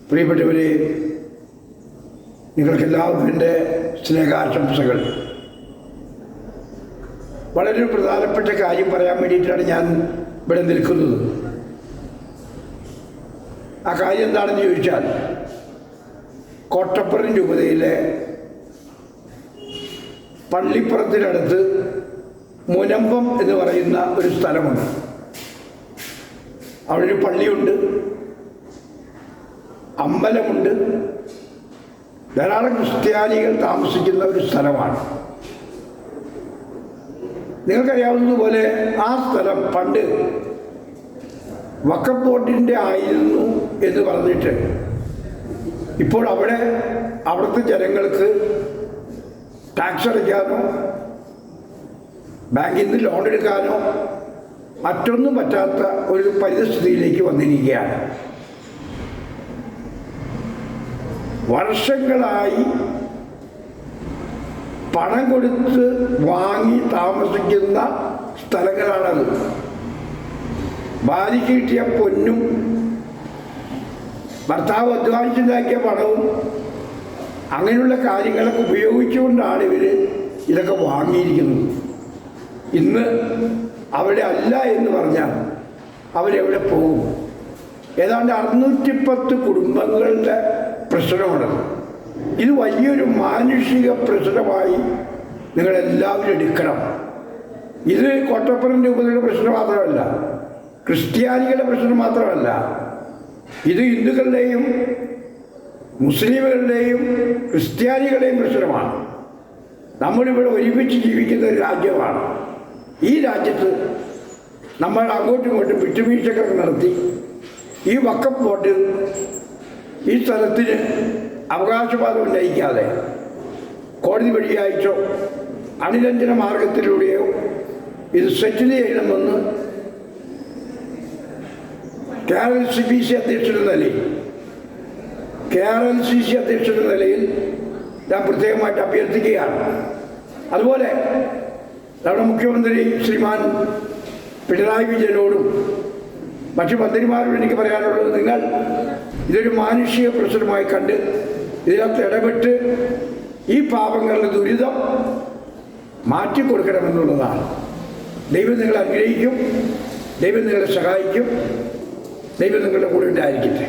പ്രിയപ്പെട്ടവരെ, നിങ്ങൾക്കെല്ലാവർക്കും എൻ്റെ സ്നേഹാശംസകൾ. വളരെ പ്രധാനപ്പെട്ട കാര്യം പറയാൻ വേണ്ടിയിട്ടാണ് ഞാൻ ഇവിടെ നിൽക്കുന്നത്. ആ കാര്യം എന്താണെന്ന് ചോദിച്ചാൽ, കോട്ടപ്പുറം രൂപതയിലെ പള്ളിപ്പുറത്തിനടുത്ത് മുനമ്പം എന്ന് പറയുന്ന ഒരു സ്ഥലമുണ്ട്. അവിടെ ഒരു പള്ളിയുണ്ട്, അമ്പലമുണ്ട്, ധാരാളം ക്രിസ്ത്യാനികൾ താമസിക്കുന്ന ഒരു സ്ഥലമാണ്. നിങ്ങൾക്കറിയാവുന്നതുപോലെ ആ സ്ഥലം പണ്ട് വഖഫ് ബോർഡിൻ്റെ ആയിരുന്നു എന്ന് പറഞ്ഞിട്ട് ഇപ്പോൾ അവിടുത്തെ ജനങ്ങൾക്ക് ടാക്സ് അടയ്ക്കാനോ ബാങ്കിൽ നിന്ന് ലോൺ എടുക്കാനോ മറ്റൊന്നും പറ്റാത്ത ഒരു പരിസ്ഥിതിയിലേക്ക് വന്നിരിക്കുകയാണ്. വർഷങ്ങളായി പണം കൊടുത്ത് വാങ്ങി താമസിക്കുന്ന സ്ഥലങ്ങളാണത്. ഭാര്യയ്ക്ക് കിട്ടിയ പൊന്നും ഭർത്താവ് അധ്വാനിച്ചുണ്ടാക്കിയ പണവും അങ്ങനെയുള്ള കാര്യങ്ങളൊക്കെ ഉപയോഗിച്ചുകൊണ്ടാണ് ഇതൊക്കെ വാങ്ങിയിരിക്കുന്നത്. ഇന്ന് അവിടെ അല്ല എന്ന് പറഞ്ഞാൽ അവരെവിടെ പോകും? ഏതാണ്ട് 610 കുടുംബങ്ങളുടെ പ്രശ്നമാണ്. ഇത് വലിയൊരു മാനുഷിക പ്രശ്നമായി നിങ്ങളെല്ലാവരും എടുക്കണം. ഇത് കോട്ടപ്പുറം രൂപതയുടെ പ്രശ്നം മാത്രമല്ല, ക്രിസ്ത്യാനികളുടെ പ്രശ്നം മാത്രമല്ല, ഇത് ഹിന്ദുക്കളുടെയും മുസ്ലിമുകളുടെയും ക്രിസ്ത്യാനികളുടെയും പ്രശ്നമാണ്. നമ്മളിവിടെ ഒരുമിച്ച് ജീവിക്കുന്ന ഒരു രാജ്യമാണ്. ഈ രാജ്യത്ത് നമ്മൾ അങ്ങോട്ടും ഇങ്ങോട്ടും വിട്ടുവീഴ്ചകളൊക്കെ നടത്തി ഈ വഖഫ് ബോർഡ് ഈ സ്ഥലത്തിന് അവകാശവാദം ഉന്നയിക്കാതെ കോടതി വഴിയായിട്ടോ അനുരഞ്ജന മാർഗത്തിലൂടെയോ ഇത് സെറ്റിൽ ചെയ്യണമെന്ന് KRLCC അധ്യക്ഷന്റെ നിലയിൽ ഞാൻ പ്രത്യേകമായിട്ട് അഭ്യർത്ഥിക്കുകയാണ്. അതുപോലെ നമ്മുടെ മുഖ്യമന്ത്രി ശ്രീമാൻ പിണറായി വിജയനോടും മറ്റു മന്ത്രിമാരോട് എനിക്ക് പറയാനുള്ളത്, നിങ്ങൾ ഇതൊരു മാനുഷിക പ്രശ്നമായി കണ്ട് ഇതിനകത്ത് ഇടപെട്ട് ഈ പാവങ്ങളുടെ ദുരിതം മാറ്റിക്കൊടുക്കണമെന്നുള്ളതാണ്. ദൈവം നിങ്ങളെ അനുഗ്രഹിക്കും, ദൈവം നിങ്ങളെ സഹായിക്കും, ദൈവം നിങ്ങളുടെ കൂടെ ഉണ്ടായിരിക്കട്ടെ.